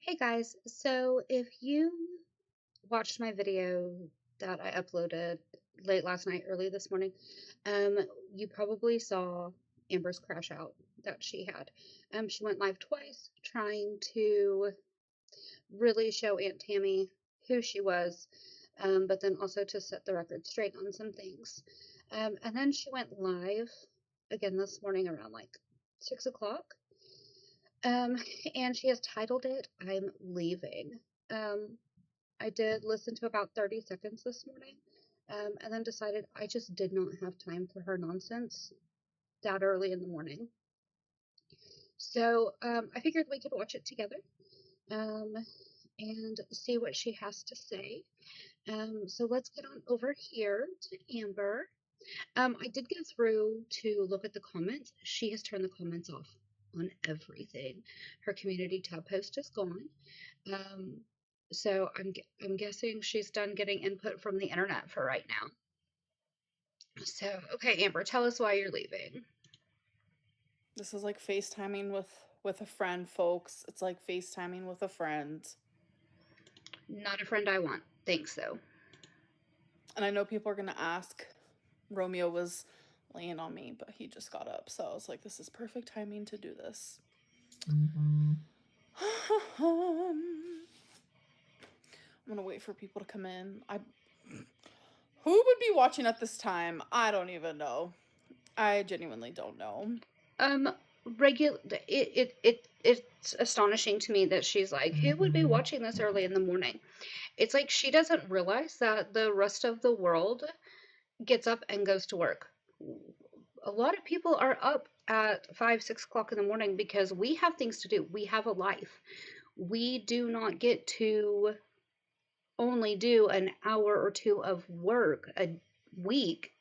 Hey guys, so if you watched my video that I uploaded late last night, early this morning, um, you probably saw Amber's crash out that she had. She went live twice trying to really show Aunt Tammy who she was, but then also to set the record straight on some things. And then she went live again this morning around like 6 o'clock. Um, and she has titled it I'm Leaving. Um, I did listen to about 30 seconds this morning, and then decided I just did not have time for her nonsense that early in the morning. So I figured we could watch it together um, and see what she has to say. So let's get on over here to Amber. I did go through to look at the comments. She has turned the comments off on everything. Her community tab post is gone. Um, so I'm guessing she's done getting input from the internet for right now. So, okay, Amber, tell us why you're leaving. This is like FaceTiming with a friend, folks. It's like FaceTiming with a friend. Not a friend I want. Thanks, though. And I know people are going to ask. Romeo was laying on me, but he just got up. So I was like, this is perfect timing to do this. I'm going to wait for people to come in. Who would be watching at this time? I don't even know. I genuinely don't know. Um, regular. It's astonishing to me that she's like, who would be watching this early in the morning? It's like she doesn't realize that the rest of the world gets up and goes to work. A lot of people are up at 5, 6 o'clock in the morning because we have things to do. We have a life. We do not get to only do an hour or two of work a week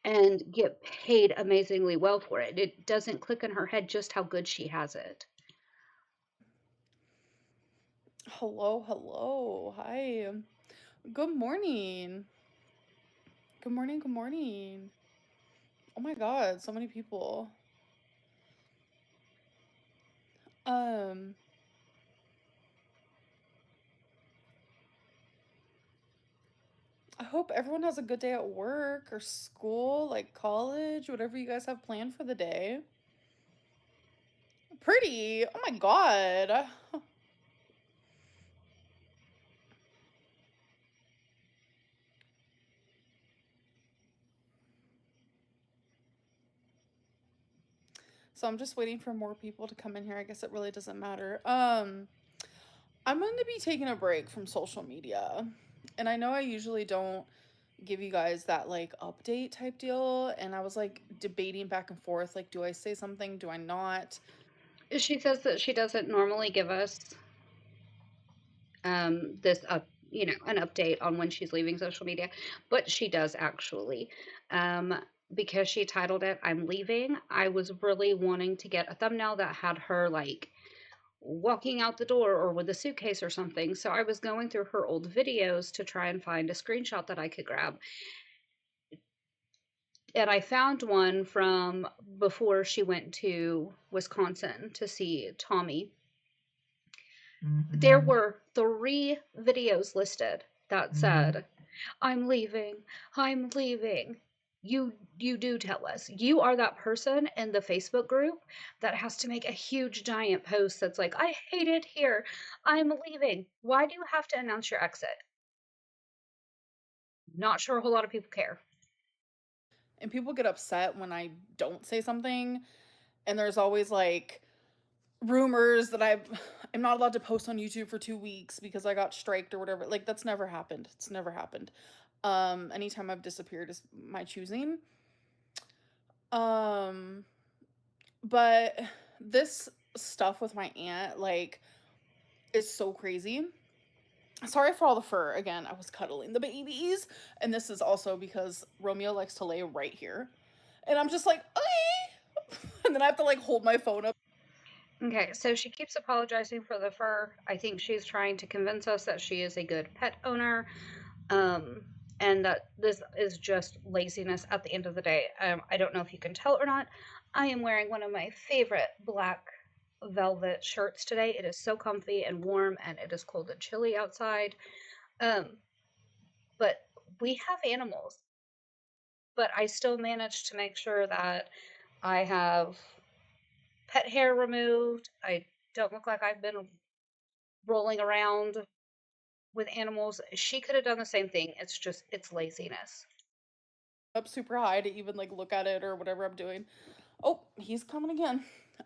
and get paid amazingly well for it. It doesn't click in her head just how good she has it. Hello, hello. Hi. Good morning. Good morning, good morning. Oh my god, so many people. Um, I hope everyone has a good day at work or school, like college, whatever you guys have planned for the day. Pretty. Oh my god. So I'm just waiting for more people to come in here. I guess it really doesn't matter. I'm going to be taking a break from social media. And I know I usually don't give you guys that like update type deal, and I was like debating back and forth like do I say something, do I not? She says that she doesn't normally give us this up, an update on when she's leaving social media, but she does actually. Um, because she titled it I'm Leaving. I was really wanting to get a thumbnail that had her like walking out the door or with a suitcase or something. So I was going through her old videos to try and find a screenshot that I could grab. And I found one from before she went to Wisconsin to see Tommy. There were 3 videos listed that said, I'm leaving, I'm leaving. You do tell us. You are that person in the Facebook group that has to make a huge giant post that's like, I hate it here. I'm leaving. Why do you have to announce your exit? Not sure a whole lot of people care. And people get upset when I don't say something, and there's always like rumors that I'm not allowed to post on YouTube for 2 weeks because I got striked or whatever. Like that's never happened. It's never happened. Anytime I've disappeared is my choosing. Um but this stuff with my aunt like is so crazy. Sorry for all the fur. Again, I was cuddling the babies, and this is also because Romeo likes to lay right here. And I'm just like, okay. And then I have to like hold my phone up. Okay, so she keeps apologizing for the fur. I think she's trying to convince us that she is a good pet owner, um, and that this is just laziness at the end of the day. I don't know if you can tell or not. I am wearing one of my favorite black. velvet shirts today. It is so comfy and warm, and it is cold and chilly outside. Um, but we have animals, but I still manage to make sure that I have pet hair removed. I don't look like I've been rolling around with animals. She could have done the same thing. It's just, it's laziness. Up super high to even like look at it or whatever I'm doing. Oh, he's coming again.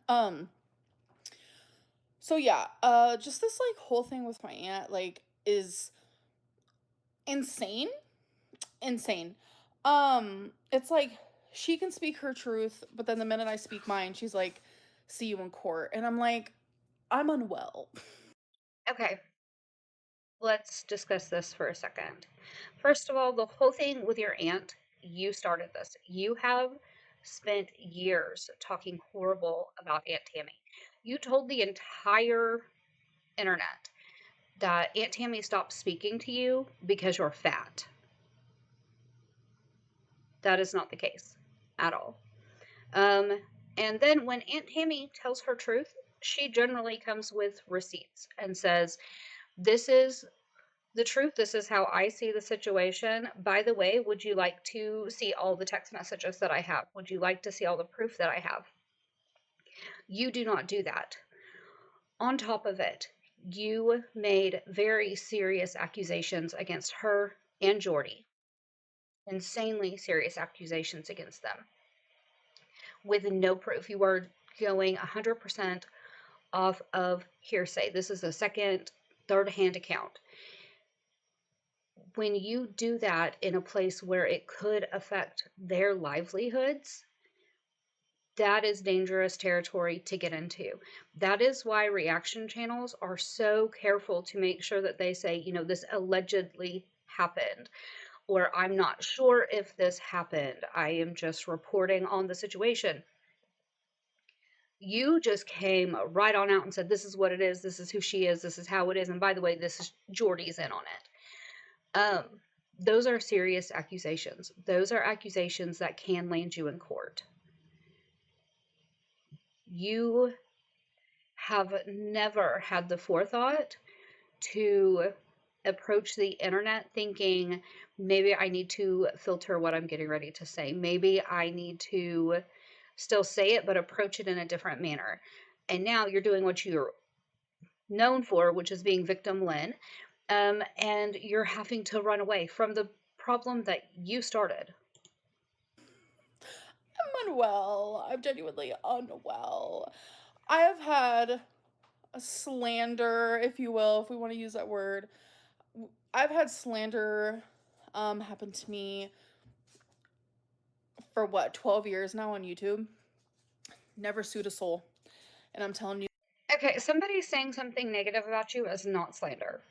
Um, so yeah, just this like whole thing with my aunt like is insane. Insane. It's like she can speak her truth, but then the minute I speak mine, she's like, see you in court. And I'm like, I'm unwell. Okay, let's discuss this for a second. First of all, the whole thing with your aunt, you started this. You have spent years talking horrible about Aunt Tammy. You told the entire internet that Aunt Tammy stopped speaking to you because you're fat. That is not the case at all. Um, and then when Aunt Tammy tells her truth, she generally comes with receipts and says, this is the truth. This is how I see the situation. By the way, would you like to see all the text messages that I have? Would you like to see all the proof that I have? You do not do that. On top of it, you made very serious accusations against her and Jordy. Insanely serious accusations against them with no proof. You are going 100% off of hearsay. This is a second, third hand account. When you do that in a place where it could affect their livelihoods, that is dangerous territory to get into. That is why reaction channels are so careful to make sure that they say, you know, this allegedly happened, or I'm not sure if this happened. I am just reporting on the situation. You just came right on out and said, this is what it is, this is who she is, this is how it is, and by the way, this is Jordy's in on it. Those are serious accusations. Those are accusations that can land you in court. You have never had the forethought to approach the internet thinking, maybe I need to filter what I'm getting ready to say. Maybe I need to still say it, but approach it in a different manner. And now you're doing what you're known for, which is being victim led, and you're having to run away from the problem that you started. I'm unwell. I'm genuinely unwell. I have had a slander, if you will, if we want to use that word. I've had slander happen to me for what, 12 years now on YouTube. Never sued a soul. And I'm telling you, Okay, somebody saying something negative about you is not slander,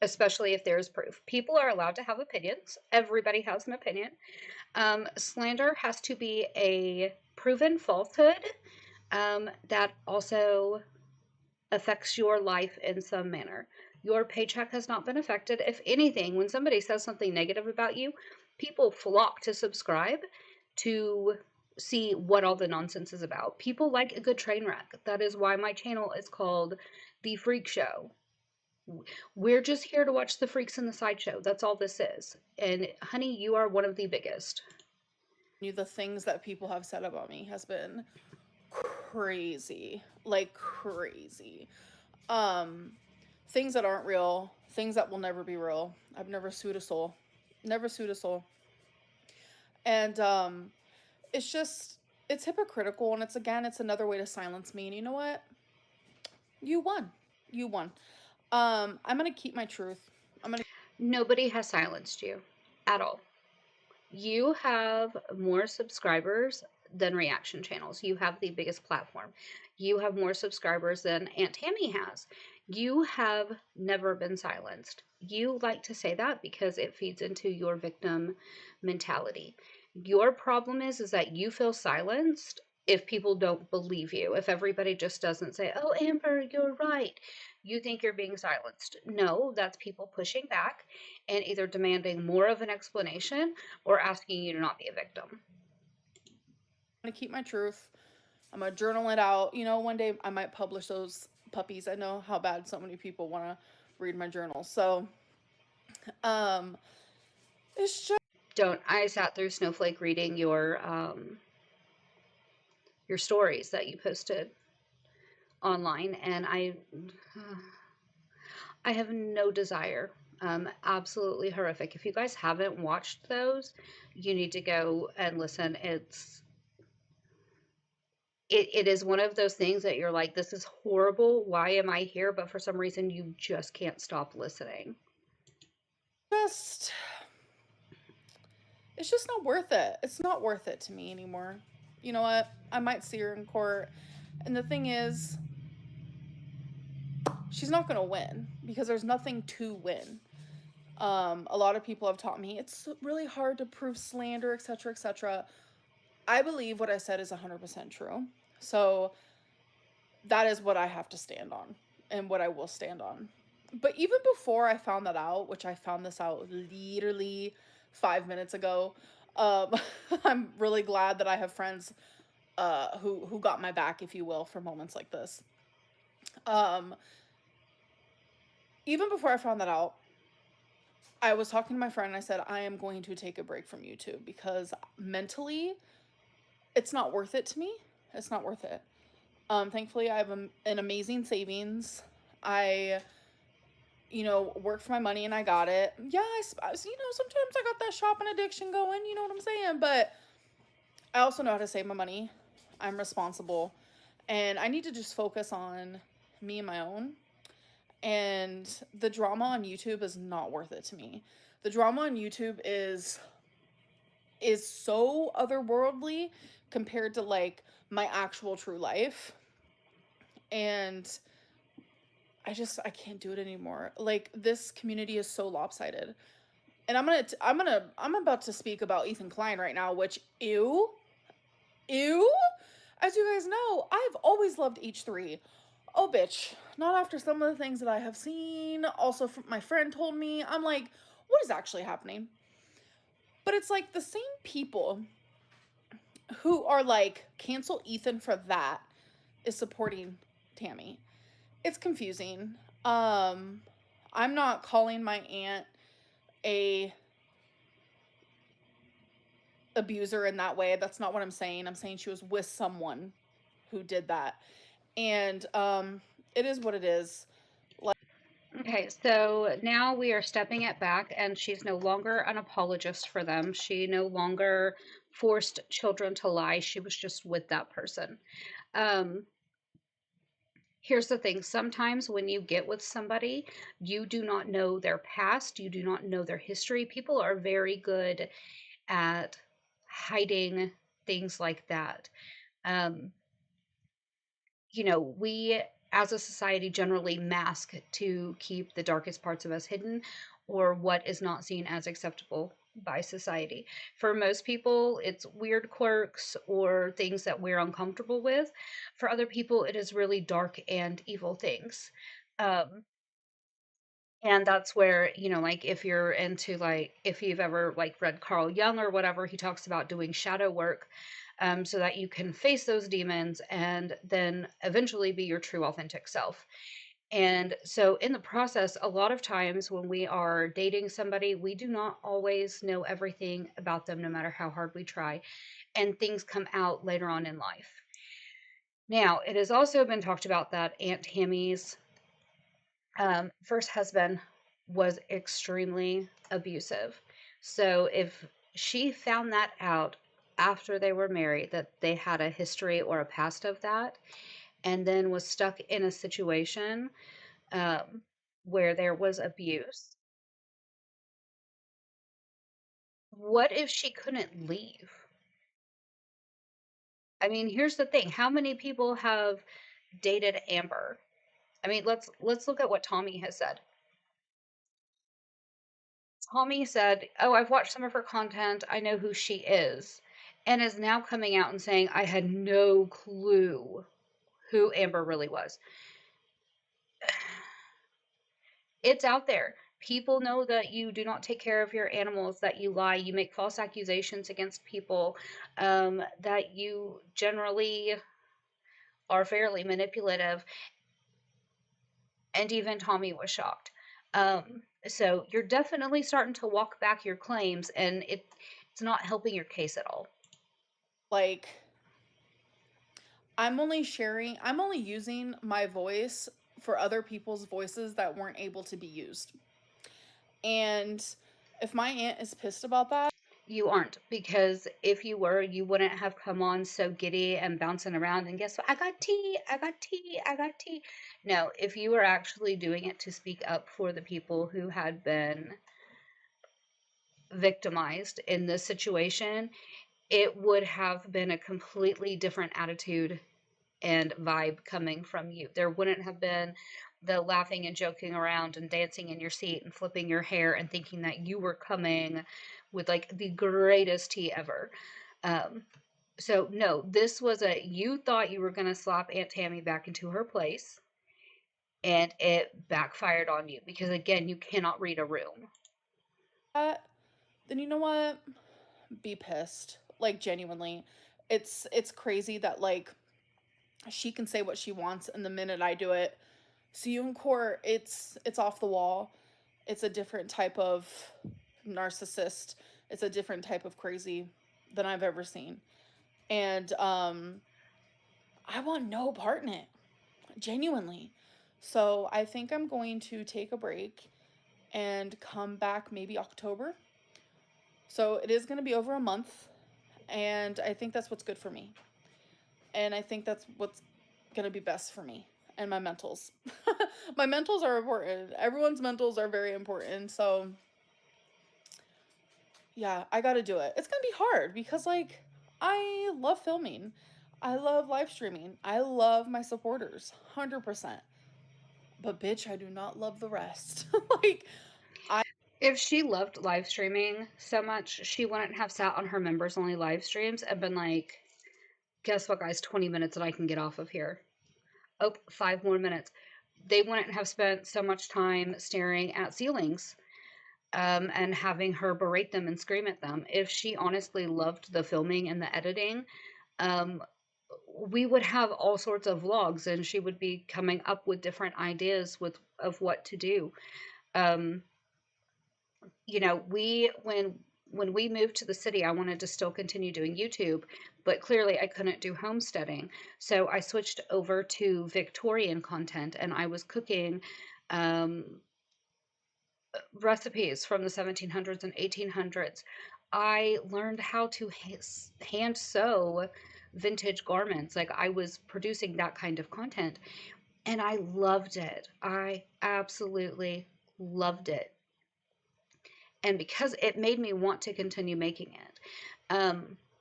especially if there's proof. People are allowed to have opinions. Everybody has an opinion. Slander has to be a proven falsehood that also affects your life in some manner. Your paycheck has not been affected. If anything, when somebody says something negative about you, people flock to subscribe to see what all the nonsense is about. People like a good train wreck. That is why my channel is called The Freak Show. We're just here to watch the freaks in the sideshow. That's all this is. And honey, you are one of the biggest. the things that people have said about me has been crazy. Like crazy. Um Things that aren't real, things that will never be real. I've never sued a soul. Never sued a soul. And it's just it's hypocritical, and it's another way to silence me. And you know what? You won. You won. I'm gonna keep my truth. I'm gonna Nobody has silenced you at all. You have more subscribers than reaction channels. You have the biggest platform. You have more subscribers than Aunt Tammy has. You have never been silenced. You like to say that because it feeds into your victim mentality. Your problem is that you feel silenced if people don't believe you. If everybody just doesn't say, "Oh, Amber, you're right." You think you're being silenced. No, that's people pushing back and either demanding more of an explanation or asking you to not be a victim. keep my truth. I'm gonna journal it out. You know, one day I might publish those puppies. I know how bad so many people want to read my journal. So, um, it's just Don't. I sat through Snowflake reading your stories that you posted online, and I have no desire. Absolutely horrific. If you guys haven't watched those, you need to go and listen. It is one of those things that you're like, this is horrible. Why am I here? But for some reason, you just can't stop listening. just it's just not worth it. It's not worth it to me anymore. You know what? I might see her in court. And the thing is, she's not going to win because there's nothing to win. A lot of people have taught me it's really hard to prove slander, etc., etc. I believe what I said is 100% true. So that is what I have to stand on and what I will stand on. But even before I found that out, which I found this out literally 5 minutes ago, um, I'm really glad that I have friends who got my back, if you will, for moments like this. Um, Even before I found that out, I was talking to my friend and I said, I am going to take a break from YouTube because mentally, it's not worth it to me. It's not worth it. Thankfully, I have an amazing savings. I, work for my money and I got it. Yeah, sometimes I got that shopping addiction going, you know what I'm saying? But I also know how to save my money. I'm responsible. And I need to just focus on me and my own. And the drama on YouTube is not worth it to me. The drama on YouTube is so otherworldly compared to like my actual true life. And I can't do it anymore. Like this community is so lopsided. And I'm about to speak about Ethan Klein right now, which ew. As you guys know, I've always loved H3. Oh, bitch. Not after some of the things that I have seen. Also, my friend told me. I'm like, what is actually happening? But it's like the same people who are like, cancel Ethan for that is supporting Tammy. It's confusing. Um, I'm not calling my aunt a abuser in that way. That's not what I'm saying. I'm saying she was with someone who did that. And it is what it is. Like Okay, so now we are stepping it back, and she's no longer an apologist for them. She no longer forced children to lie. She was just with that person. Um, Here's the thing, sometimes when you get with somebody, you do not know their past, you do not know their history. People are very good at hiding things like that. Um, we as a society generally mask to keep the darkest parts of us hidden or what is not seen as acceptable by society. For most people, it's weird quirks or things that we're uncomfortable with. For other people, it is really dark and evil things. Um, and that's where, like if you're into like if you've ever like read Carl Jung or whatever, he talks about doing shadow work, so that you can face those demons and then eventually be your true authentic self. And so in the process, a lot of times when we are dating somebody, we do not always know everything about them, no matter how hard we try, and things come out later on in life. Now, it has also been talked about that Aunt Tammy's first husband was extremely abusive. So if she found that out after they were married, that they had a history or a past of that, and then was stuck in a situation um, where there was abuse, what if she couldn't leave? I mean, here's the thing: how many people have dated Amber? I mean, let's look at what Tommy has said. Tommy said, "Oh, I've watched some of her content. I know who she is," and is now coming out and saying, "I had no clue who Amber really was." It's out there. People know that you do not take care of your animals, that you lie, you make false accusations against people, that you generally. are fairly manipulative, and even Tommy was shocked. So you're definitely starting to walk back your claims, and it's not helping your case at all. Like, I'm only using my voice for other people's voices that weren't able to be used. And if my aunt is pissed about that, You aren't, because if you were, you wouldn't have come on so giddy and bouncing around. And guess what? I got tea, I got tea, I got tea. No, if you were actually doing it to speak up for the people who had been victimized in this situation, it would have been a completely different attitude and vibe coming from you. There wouldn't have been the laughing and joking around and dancing in your seat and flipping your hair and thinking that you were coming with like the greatest tea ever. Um, so no, this was a, you thought you were going to slap Aunt Tammy back into her place, and it backfired on you because again, you cannot read a room. then you know what? Be pissed. Like, genuinely. It's crazy that, like, she can say what she wants, and the minute I do it, see you in court, it's off the wall. It's a different type of narcissist. It's a different type of crazy than I've ever seen. And I want no part in it. Genuinely. So I think I'm going to take a break and come back maybe October. So it is going to be over a month, and I think that's what's good for me. And I think that's what's going to be best for me and my mentals. My mentals are important. Everyone's mentals are very important. So yeah, I got to do it. It's going to be hard because, like, I love filming. I love live streaming. I love my supporters 100%. But bitch, I do not love the rest. Like, I If she loved live streaming so much, she wouldn't have sat on her members only live streams and been like, guess what, guys, 20 minutes that I can get off of here. Oh, 5 more minutes. They wouldn't have spent so much time staring at ceilings, and having her berate them and scream at them. If she honestly loved the filming and the editing, um, we would have all sorts of vlogs, and she would be coming up with different ideas with of what to do. Um, we when we moved to the city, I wanted to still continue doing YouTube, but clearly I couldn't do homesteading. So I switched over to Victorian content, and I was cooking um, recipes from the 1700s and 1800s. I learned how to hand sew vintage garments. Like, I was producing that kind of content, and I loved it. I absolutely loved it. And because it made me want to continue making it.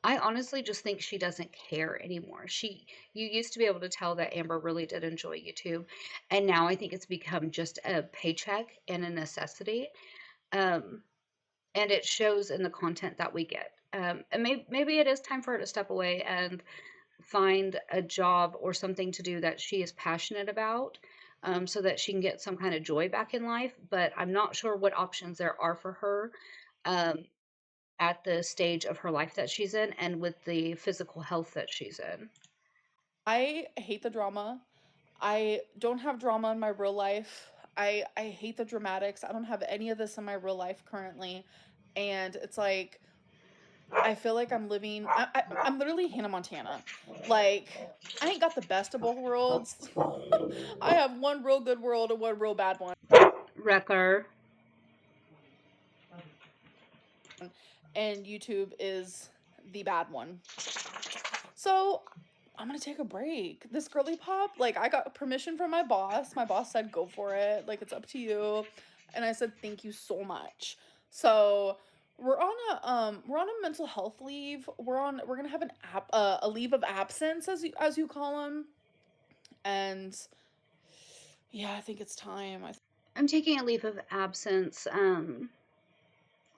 I honestly just think she doesn't care anymore. You used to be able to tell that Amber really did enjoy YouTube, and now I think it's become just a paycheck and a necessity. Um, and it shows in the content that we get. And maybe it is time for her to step away and find a job or something to do that she is passionate about, so that she can get some kind of joy back in life. But I'm not sure what options there are for her, um, at the stage of her life that she's in and with the physical health that she's in. I hate the drama. I don't have drama in my real life. I hate the dramatics. I don't have any of this in my real life currently. And it's like I feel like I'm living I'm literally Hannah Montana. Like, I ain't got the best of both worlds. I have one real good world and one real bad one. Wrecker. And YouTube is the bad one. So I'm gonna take a break. This girly pop, like, I got permission from my boss. My boss said go for it. Like, it's up to you. And I said thank you so much. So we're on a mental health leave. We're gonna have a leave of absence, as you call them. And yeah, I think it's time. I'm taking a leave of absence,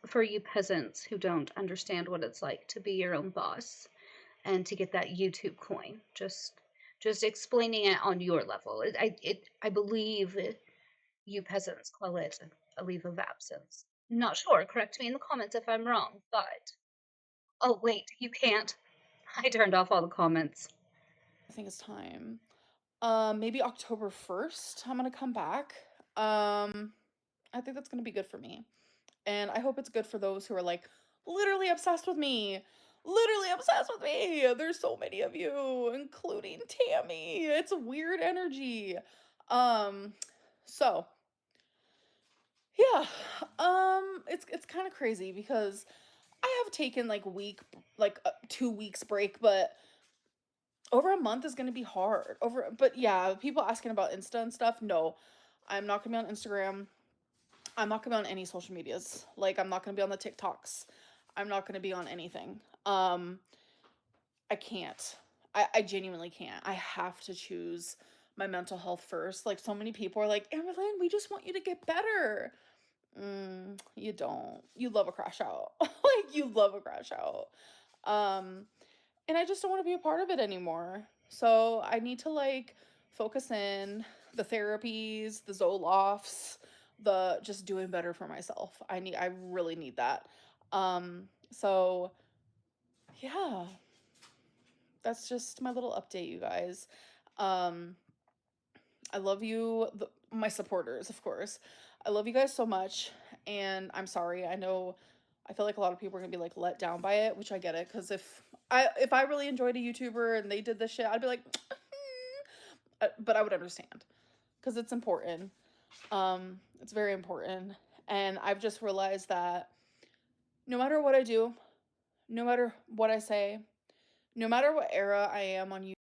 for you peasants who don't understand what it's like to be your own boss and to get that YouTube coin. Just explaining it on your level. I believe you peasants call it a leave of absence. Not sure. Correct me in the comments if I'm wrong. But oh wait, you can't. I turned off all the comments. I think it's time. Maybe October 1st, I'm gonna come back. I think that's gonna be good for me. And I hope it's good for those who are like literally obsessed with me. Literally obsessed with me. There's so many of you, including Tammy. It's a weird energy. Um, so yeah. It's kind of crazy because I have taken like 2 weeks break, but over a month is gonna be hard. But yeah, people asking about Insta and stuff. No, I'm not gonna be on Instagram. I'm not gonna be on any social medias. Like I'm not gonna be on the TikToks. I'm not gonna be on anything. I can't. I genuinely can't. I have to choose my mental health first. Like so many people are like, Amberlyn, we just want you to get better. You don't. You love a crash out. Like you love a crash out. Um, and I just don't want to be a part of it anymore. So I need to like focus in the therapies, the Zolofts, the just doing better for myself. I really need that. So yeah, that's just my little update, you guys. Um, I love you, my supporters, of course. I love you guys so much, and I'm sorry. I feel like a lot of people are gonna be like let down by it, which I get it, because if I really enjoyed a YouTuber and they did this shit, I'd be like, but I would understand, because it's important. It's very important, and I've just realized that no matter what I do, no matter what I say, no matter what era I am on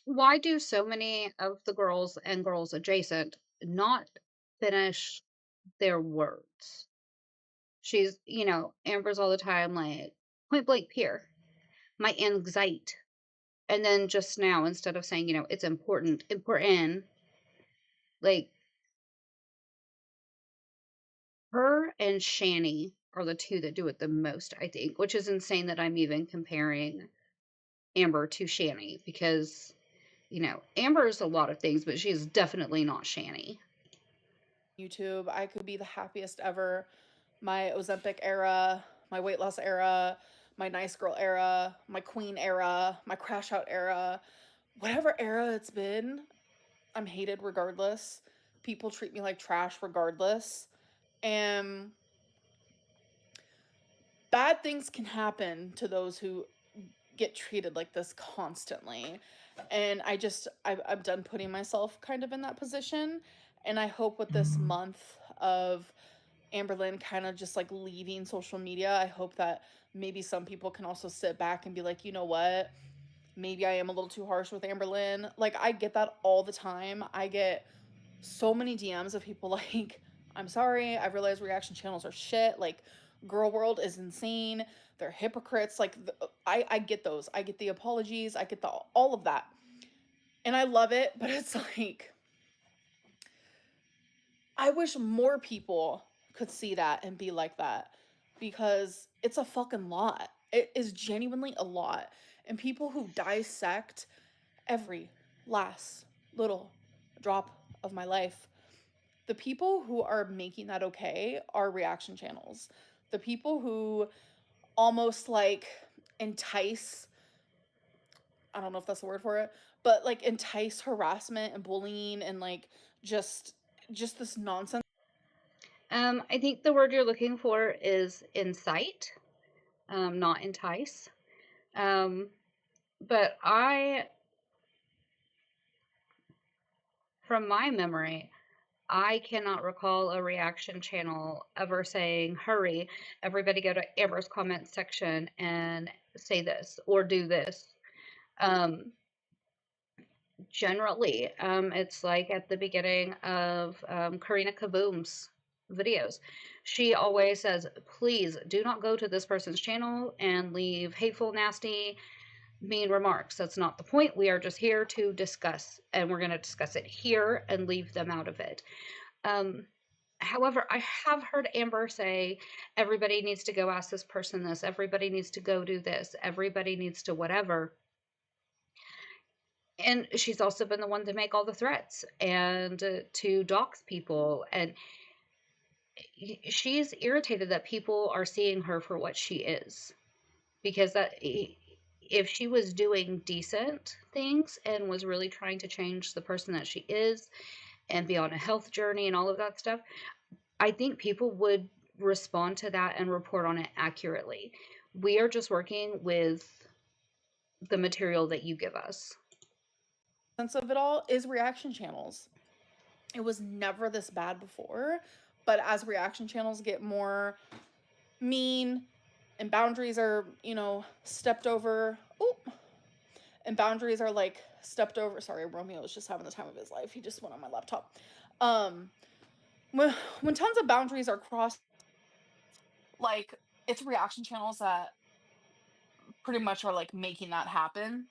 Why do so many of the girls and girls adjacent not finish their words? Amber's all the time like, point blank here, my anxiety. And then just now, instead of saying, it's important, like her and Shani are the two that do it the most, I think, which is insane that I'm even comparing Amber to Shani because, Amber is a lot of things, but she is definitely not Shani. YouTube, I could be the happiest ever. My Ozempic era, my weight loss era, my nice girl era, my queen era, my crash out era, whatever era it's been, I'm hated regardless. People treat me like trash regardless. And bad things can happen to those who get treated like this constantly. And I'm done putting myself kind of in that position. And I hope with this month of Amberlyn kind of just like leaving social media, I hope that maybe some people can also sit back and be like, you know what? Maybe I am a little too harsh with Amberlyn. Like, I get that all the time. I get so many DMs of people like, I'm sorry, I realize reaction channels are shit. Like, Girl World is insane. They're hypocrites. Like, I get those. I get the apologies. I get all of that. And I love it, but it's like, I wish more people could see that and be like that because it's a fucking lot. It is genuinely a lot. And people who dissect every last little drop of my life, the people who are making that okay are reaction channels. The people who almost like entice, I don't know if that's the word for it, but like entice harassment and bullying and like just just this nonsense. I think the word you're looking for is incite, not entice. Um, but from my memory, I cannot recall a reaction channel ever saying, hurry, everybody go to Amber's comment section and say this or do this. Um, Generally, it's like at the beginning of Karina Kaboom's videos. She always says, please do not go to this person's channel and leave hateful, nasty, mean remarks. That's not the point. We are just here to discuss, and we're going to discuss it here and leave them out of it. Um, However, I have heard Amber say, everybody needs to go ask this person this, everybody needs to go do this, everybody needs to whatever. And she's also been the one to make all the threats and to dox people. And she's irritated that people are seeing her for what she is. Because if she was doing decent things and was really trying to change the person that she is and be on a health journey and all of that stuff, I think people would respond to that and report on it accurately. We are just working with the material that you give us. Sense of it all is reaction channels. It was never this bad before, but as reaction channels get more mean and boundaries are, stepped over. Oh, and boundaries are like stepped over. Sorry, Romeo was just having the time of his life. He just went on my laptop. Um, when tons of boundaries are crossed, like it's reaction channels that pretty much are like making that happen.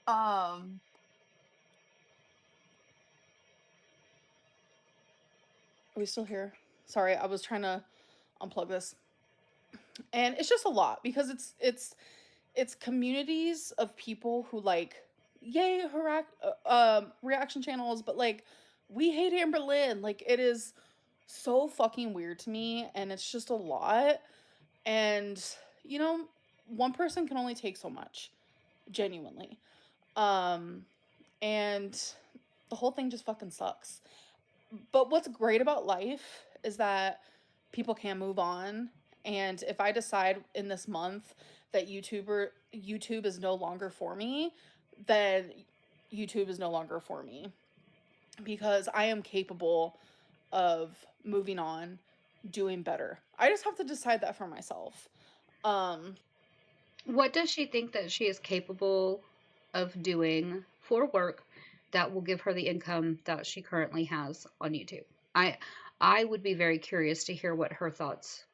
Um, are we still here? Sorry, I was trying to unplug this, and it's just a lot because it's communities of people who like yay reaction channels, but like we hate Amber Lynn. Like it is so fucking weird to me, and it's just a lot. And you know, one person can only take so much, genuinely. Um, and the whole thing just fucking sucks. But what's great about life is that people can move on. And if I decide in this month that YouTube is no longer for me, then YouTube is no longer for me because I am capable of moving on, doing better. I just have to decide that for myself. Um What does she think that she is capable of doing for work that will give her the income that she currently has on YouTube? I I would be very curious to hear what her thoughts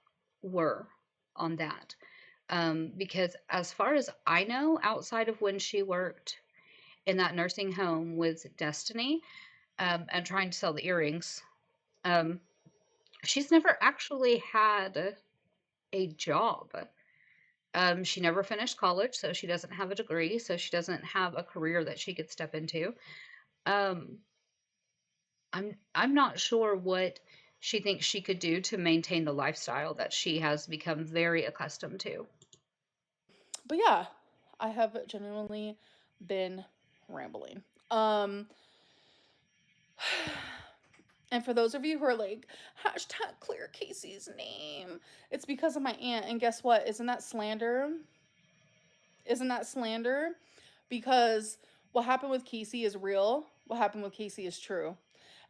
were on that. Because as far as I know, outside of when she worked in that nursing home with Destiny, and trying to sell the earrings, um, she's never actually had a job. She never finished college, so she doesn't have a degree, so she doesn't have a career that she could step into. Um, I'm not sure what she thinks she could do to maintain the lifestyle that she has become very accustomed to. but yeah, I have genuinely been rambling. Um And for those of you who are like, hashtag clear Casey's name, it's because of my aunt. And guess what? Isn't that slander? Isn't that slander? Because what happened with Casey is real. What happened with Casey is true.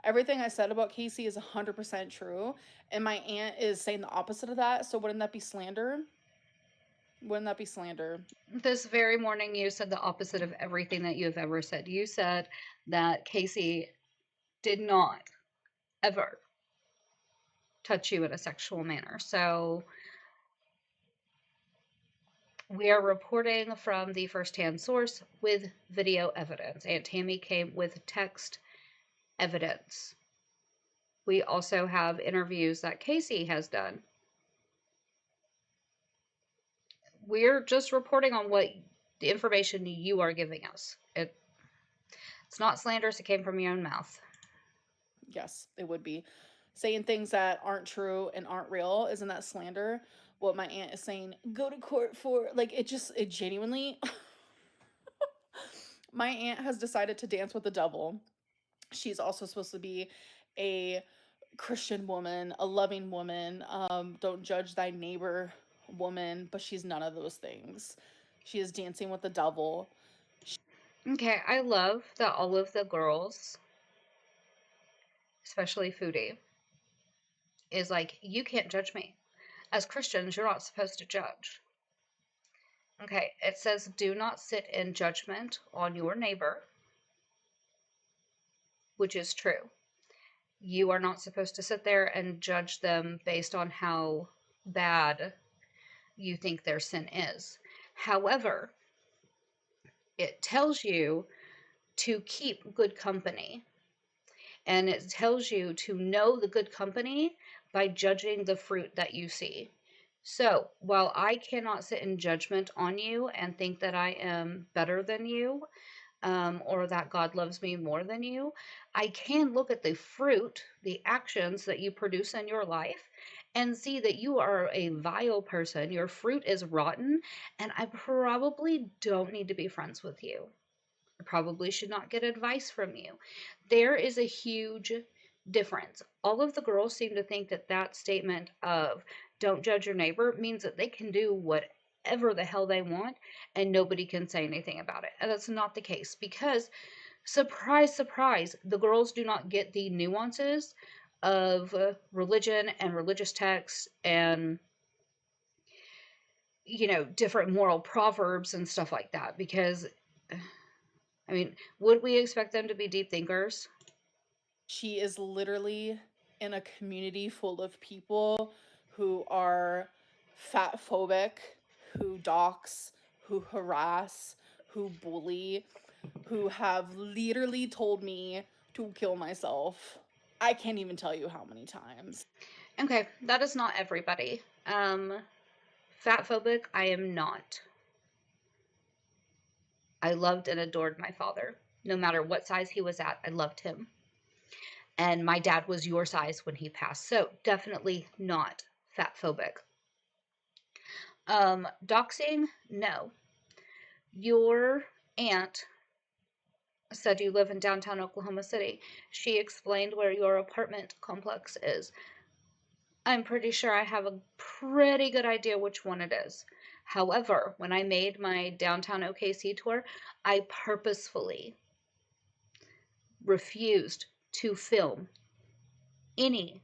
Everything I said about Casey is 100% true. And my aunt is saying the opposite of that. So wouldn't that be slander? Wouldn't that be slander? This very morning, you said the opposite of everything that you have ever said. You said that Casey did not ever touch you in a sexual manner. So we are reporting from the firsthand source with video evidence. Aunt Tammy came with text evidence. We also have interviews that Casey has done. We're just reporting on what the information you are giving us. It's not slanderous, it came from your own mouth. Yes, it would be. Saying things that aren't true and aren't real, isn't that slander? What my aunt is saying, go to court for, like, it genuinely. My aunt has decided to dance with the devil. She's also supposed to be a Christian woman, a loving woman, don't judge thy neighbor woman, but she's none of those things. She is dancing with the devil. Okay, I love that all of the girls, especially Foodie, is like, you can't judge me. As Christians, you're not supposed to judge. Okay, it says, do not sit in judgment on your neighbor, which is true. You are not supposed to sit there and judge them based on how bad you think their sin is. However, it tells you to keep good company. And it tells you to know the good company by judging the fruit that you see. So, while I cannot sit in judgment on you and think that I am better than you, or that God loves me more than you, I can look at the fruit, the actions that you produce in your life, and see that you are a vile person, your fruit is rotten, and I probably don't need to be friends with you. I probably should not get advice from you. There is a huge difference. All of the girls seem to think that that statement of don't judge your neighbor means that they can do whatever the hell they want and nobody can say anything about it. And that's not the case because, surprise, surprise, the girls do not get the nuances of religion and religious texts and, different moral proverbs and stuff like that because, I mean, would we expect them to be deep thinkers? She is literally in a community full of people who are fat phobic, who dox, who harass, who bully, who have literally told me to kill myself. I can't even tell you how many times. Okay, that is not everybody. Fat phobic, I am not. I loved and adored my father. No matter what size he was at, I loved him. And my dad was your size when he passed. So definitely not fat phobic. Doxing, no. Your aunt said you live in downtown Oklahoma City. She explained where your apartment complex is. I'm pretty sure I have a pretty good idea which one it is. However, when I made my downtown OKC tour, I purposefully refused to film any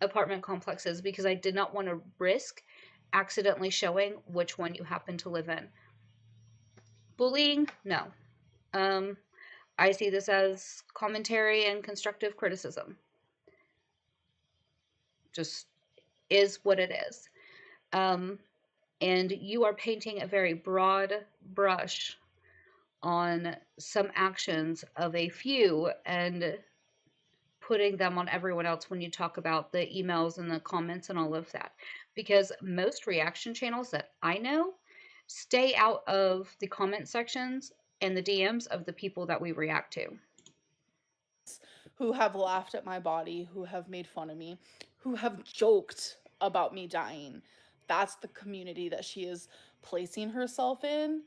apartment complexes because I did not want to risk accidentally showing which one you happen to live in. Bullying, no. Um, I see this as commentary and constructive criticism. Just is what it is. Um, and you are painting a very broad brush on some actions of a few and putting them on everyone else when you talk about the emails and the comments and all of that. Because most reaction channels that I know stay out of the comment sections and the DMs of the people that we react to. Who have laughed at my body, who have made fun of me, who have joked about me dying. That's the community that she is placing herself in.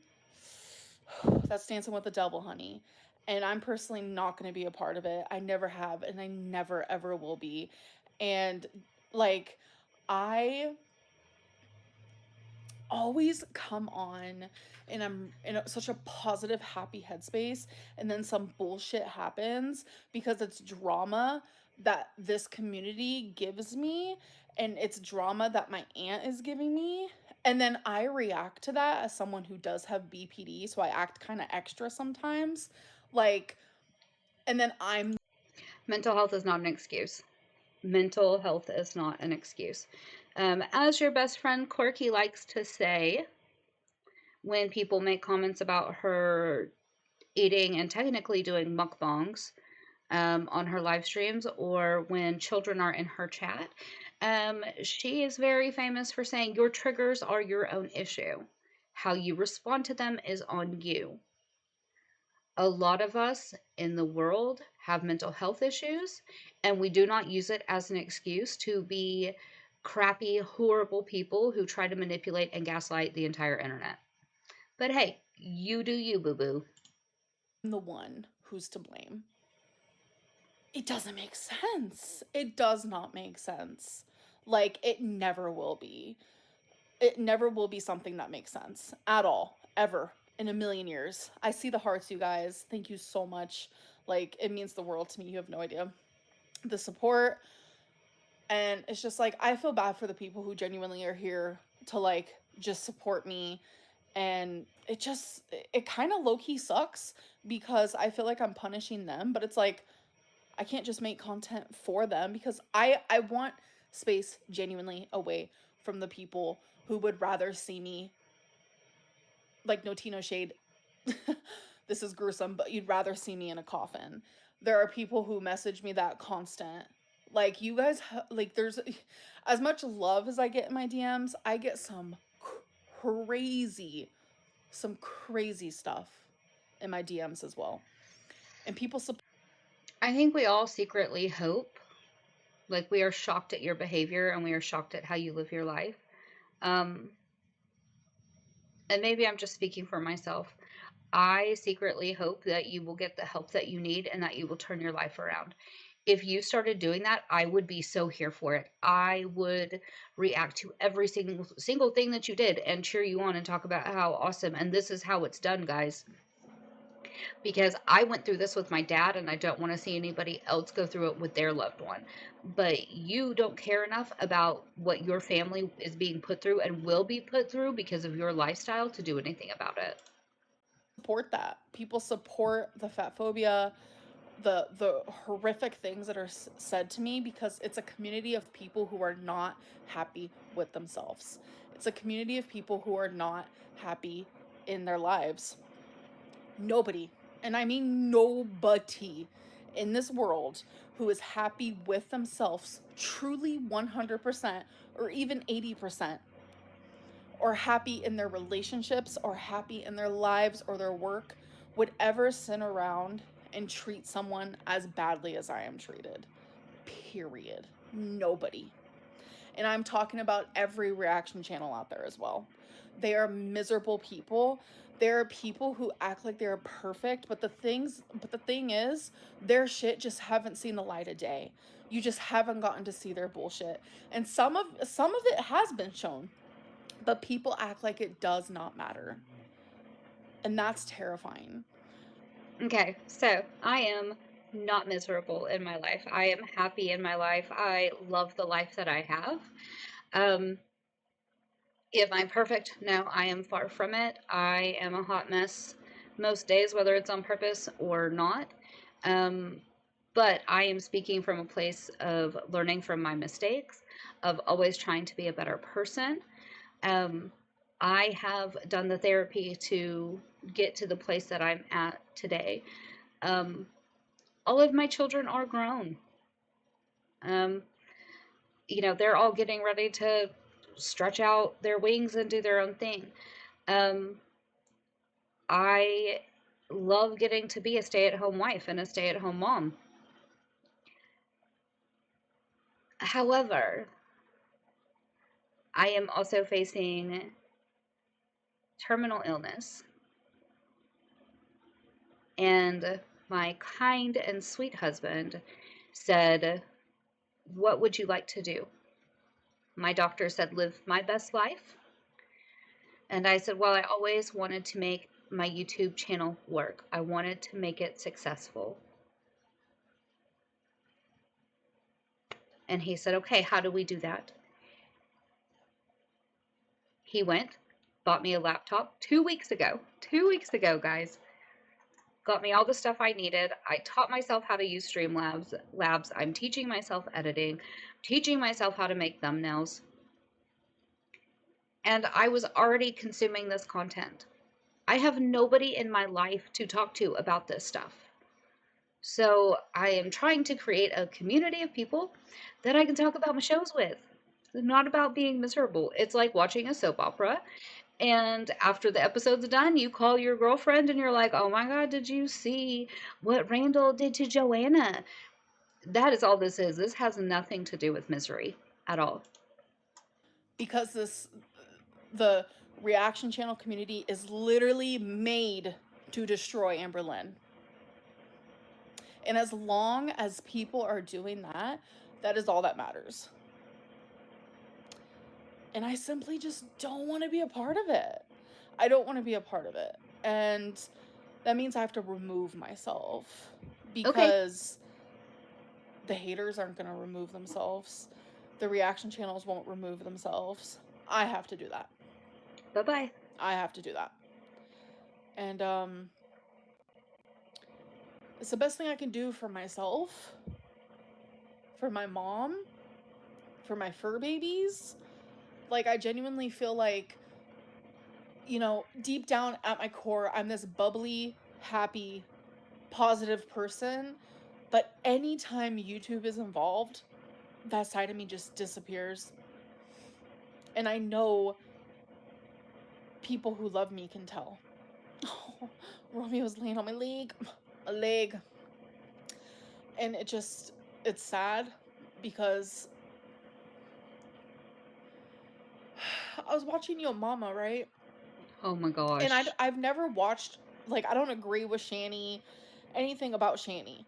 That's dancing with the devil, honey. And I'm personally not going to be a part of it. I never have, and I never ever will be. And like, I always come on and I'm in such a positive, happy headspace, and then some bullshit happens because it's drama that this community gives me, and it's drama that my aunt is giving me. And then I react to that as someone who does have BPD, so I act kind of extra sometimes. Like, and then I'm Mental health is not an excuse. Mental health is not an excuse. As your best friend Corky likes to say, when people make comments about her eating and technically doing mukbangs on her live streams, or when children are in her chat, she is very famous for saying your triggers are your own issue. How you respond to them is on you. A lot of us in the world have mental health issues, and we do not use it as an excuse to be crappy, horrible people who try to manipulate and gaslight the entire internet. But hey, you do you, boo boo. the one who's to blame. It doesn't make sense. It does not make sense. Like, it never will be. It never will be something that makes sense at all, ever, in a million years. I see the hearts, you guys. Thank you so much. Like, it means the world to me. You have no idea. The support. And it's just like, I feel bad for the people who genuinely are here to, like, just support me. And it kind of low key sucks because I feel like I'm punishing them, but it's like, I can't just make content for them because I want space genuinely away from the people who would rather see me, like, no tea, no shade. This is gruesome, but you'd rather see me in a coffin. There are people who message me that constant. Like, you guys, like, there's as much love as I get in my DMs, I get crazy, some crazy stuff in my DMs as well. And people support. I think we all secretly hope Like, we are shocked at your behavior and we are shocked at how you live your life. Um, and maybe I'm just speaking for myself. I secretly hope that you will get the help that you need and that you will turn your life around. If you started doing that, I would be so here for it. I would react to every single thing that you did and cheer you on and talk about how awesome and this is how it's done, guys. Because I went through this with my dad and I don't want to see anybody else go through it with their loved one. But you don't care enough about what your family is being put through and will be put through because of your lifestyle to do anything about it. Support that. People support the fat phobia, the horrific things that are said to me, because it's a community of people who are not happy with themselves. It's a community of people who are not happy in their lives. Nobody, and I mean nobody, in this world who is happy with themselves truly 100% or even 80%, or happy in their relationships or happy in their lives or their work, would ever sit around and treat someone as badly as I am treated. Period. Nobody. And I'm talking about every reaction channel out there as well. They are miserable people. There are people who act like they're perfect, but the thing is, their shit just haven't seen the light of day. You just haven't gotten to see their bullshit. And some of it has been shown, but people act like it does not matter. And that's terrifying. Okay, so I am not miserable in my life. I am happy in my life. I love the life that I have. Um, Am I perfect? No, I am far from it. I am a hot mess most days, whether it's on purpose or not. Um, but I am speaking from a place of learning from my mistakes, of always trying to be a better person. Um, I have done the therapy to get to the place that I'm at today. Um, all of my children are grown. Um, they're all getting ready to stretch out their wings and do their own thing. Um, I love getting to be a stay at home wife and a stay at home mom. However, I am also facing terminal illness, and my kind and sweet husband said, "What would you like to do?" My doctor said, "Live my best life." And I said, "Well, I always wanted to make my YouTube channel work. I wanted to make it successful." And he said, "Okay, how do we do that?" He went, bought me a laptop 2 weeks ago. 2 weeks ago, guys. Got me all the stuff I needed. I taught myself how to use Streamlabs. I'm teaching myself editing, teaching myself how to make thumbnails. And I was already consuming this content. I have nobody in my life to talk to about this stuff. So I am trying to create a community of people that I can talk about my shows with. It's not about being miserable. It's like watching a soap opera. And after the episode's done, you call your girlfriend and you're like, "Oh my God, did you see what Randall did to Joanna?" That is all this is. This has nothing to do with misery at all. Because the reaction channel community is literally made to destroy Amberlynn. And as long as people are doing that, that is all that matters. And I simply just don't want to be a part of it. I don't want to be a part of it. And that means I have to remove myself, Okay, because the haters aren't going to remove themselves. The reaction channels won't remove themselves. I have to do that. bye bye. I have to do that. And it's the best thing I can do for myself, for my mom, for my fur babies. Like, I genuinely feel like, deep down at my core, I'm this bubbly, happy, positive person. But anytime YouTube is involved, that side of me just disappears. And I know people who love me can tell. Oh, Romeo's laying on my leg. A leg. And it's sad, because I was watching Yo Mama, right? Oh my And gosh. I've never watched, like, I don't agree with Shani, anything about Shani.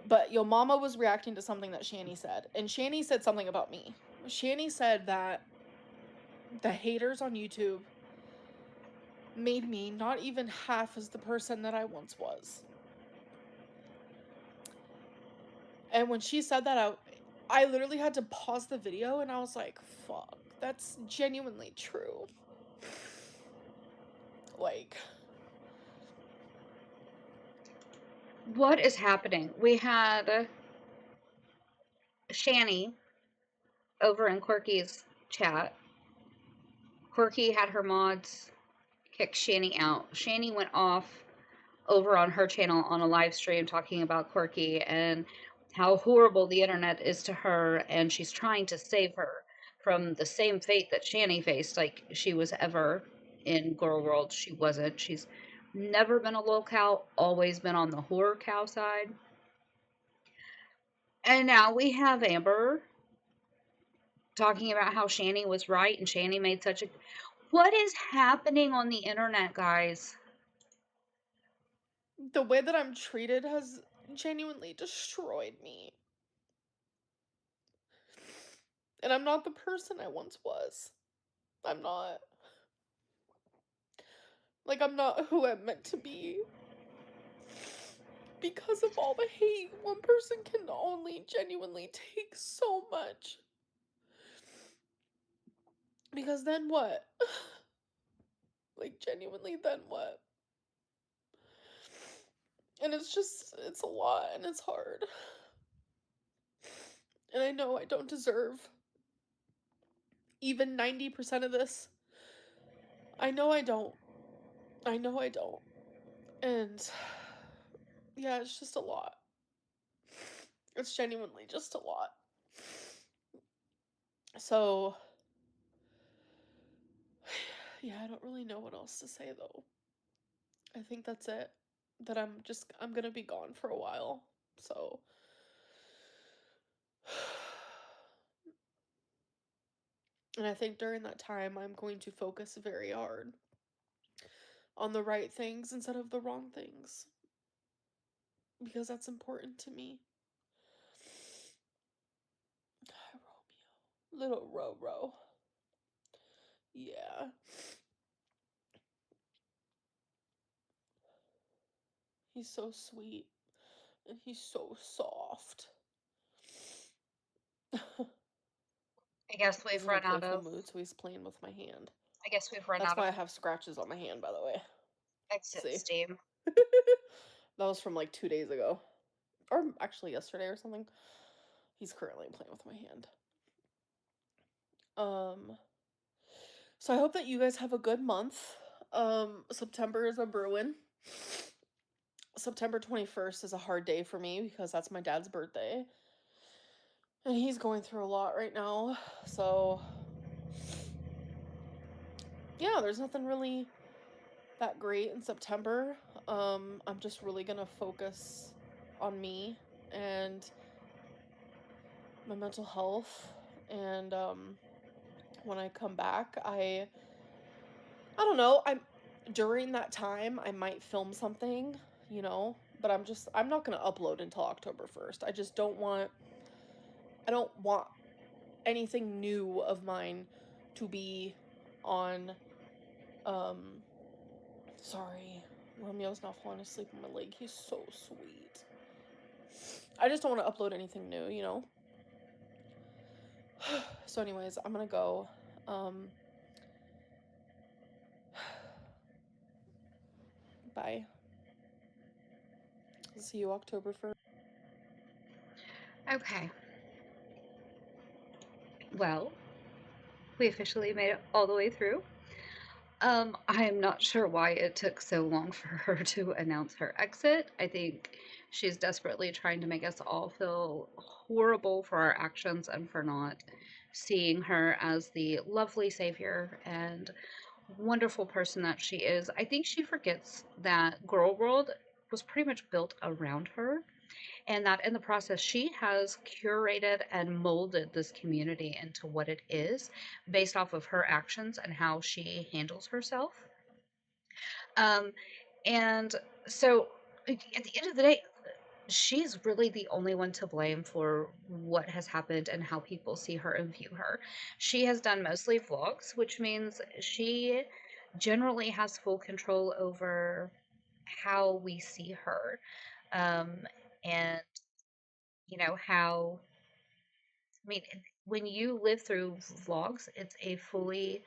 But Yo Mama was reacting to something that Shani said. And Shani said something about me. Shani said that the haters on YouTube made me not even half as the person that I once was. And when she said that, I literally had to pause the video and I was like, fuck, that's genuinely true. Like, What is happening? We had Shani over in Quirky's chat. Quirky had her mods kick Shani out. Shani went off over on her channel on a live stream talking about Quirky and how horrible the internet is to her, and she's trying to save her from the same fate that Shani faced. Like, she was ever in Gorl World. She wasn't. She's never been a low cow, always been on the horror cow side. And now we have Amber talking about how Shani was right and Shani made such a. What is happening on the internet, guys? the way that I'm treated has genuinely destroyed me. And I'm not the person I once was. I'm not. Like, I'm not who I'm meant to be. Because of all the hate, one person can only genuinely take so much. Because then what? Like, genuinely, then what? And it's a lot and it's hard. And I know I don't deserve even 90% of this. I know I don't. I know I don't. And yeah, it's just a lot. It's genuinely just a lot. So, yeah, I don't really know what else to say though. I think that's it. That I'm gonna be gone for a while. So, and I think during that time, I'm going to focus very hard on the right things instead of the wrong things. Because that's important to me. Hi, Romeo. Little Roro. Yeah. He's so sweet. And he's so soft. I guess He's we've in a run out playful of. mood, so he's playing with my hand. I guess we've run That's out of why I have scratches on my hand, by the way. exit See? steam. That was from like 2 days ago. Or actually yesterday or something. He's currently playing with my hand. So I hope that you guys have a good month. September is a brewing. September 21st is a hard day for me because that's my dad's birthday. And he's going through a lot right now. So yeah, there's nothing really that great in September. I'm just really gonna focus on me and my mental health. And when I come back, I don't know. During that time I might film something, you know, but I'm not gonna upload until October 1st. I don't want anything new of mine to be on. um Sorry, Romeo's not falling asleep on my leg. He's so sweet. I just don't want to upload anything new, you know? So anyways, I'm gonna go. Bye. See you October 1st. Okay. Well, we officially made it all the way through. I am not sure why it took so long for her to announce her exit. I think she's desperately trying to make us all feel horrible for our actions and for not seeing her as the lovely savior and wonderful person that she is. I think she forgets that Girl World was pretty much built around her. and that in the process, she has curated and molded this community into what it is based off of her actions and how she handles herself. Um, and so at the end of the day, she's really the only one to blame for what has happened and how people see her and view her. She has done mostly vlogs, which means she generally has full control over how we see her. And how, I mean, when you live through vlogs, it's a fully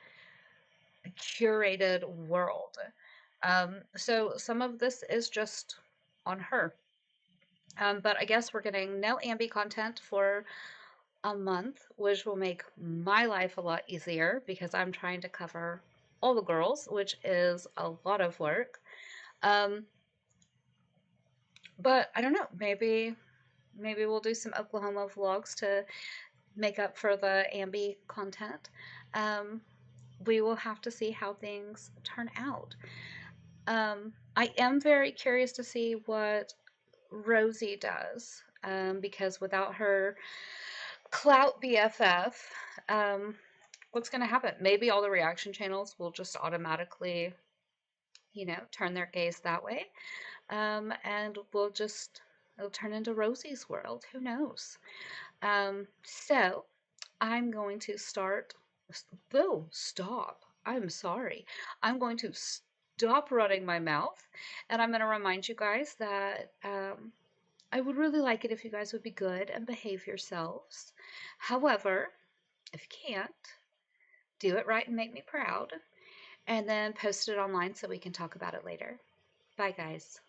curated world. So some of this is just on her. But I guess we're getting no Ambi content for a month, which will make my life a lot easier because I'm trying to cover all the girls, which is a lot of work. Um, but I don't know, maybe we'll do some Oklahoma vlogs to make up for the Ambi content. Um, we will have to see how things turn out. I am very curious to see what Rosie does, because without her clout BFF, what's going to happen? Maybe all the reaction channels will just automatically, turn their gaze that way, and it'll turn into Rosie's world. Who knows? So I'm going to start. Boo, stop. I'm sorry. I'm going to stop running my mouth, and I'm going to remind you guys that I would really like it if you guys would be good and behave yourselves. However, if you can't, do it right and make me proud, and then post it online so we can talk about it later. Bye, guys.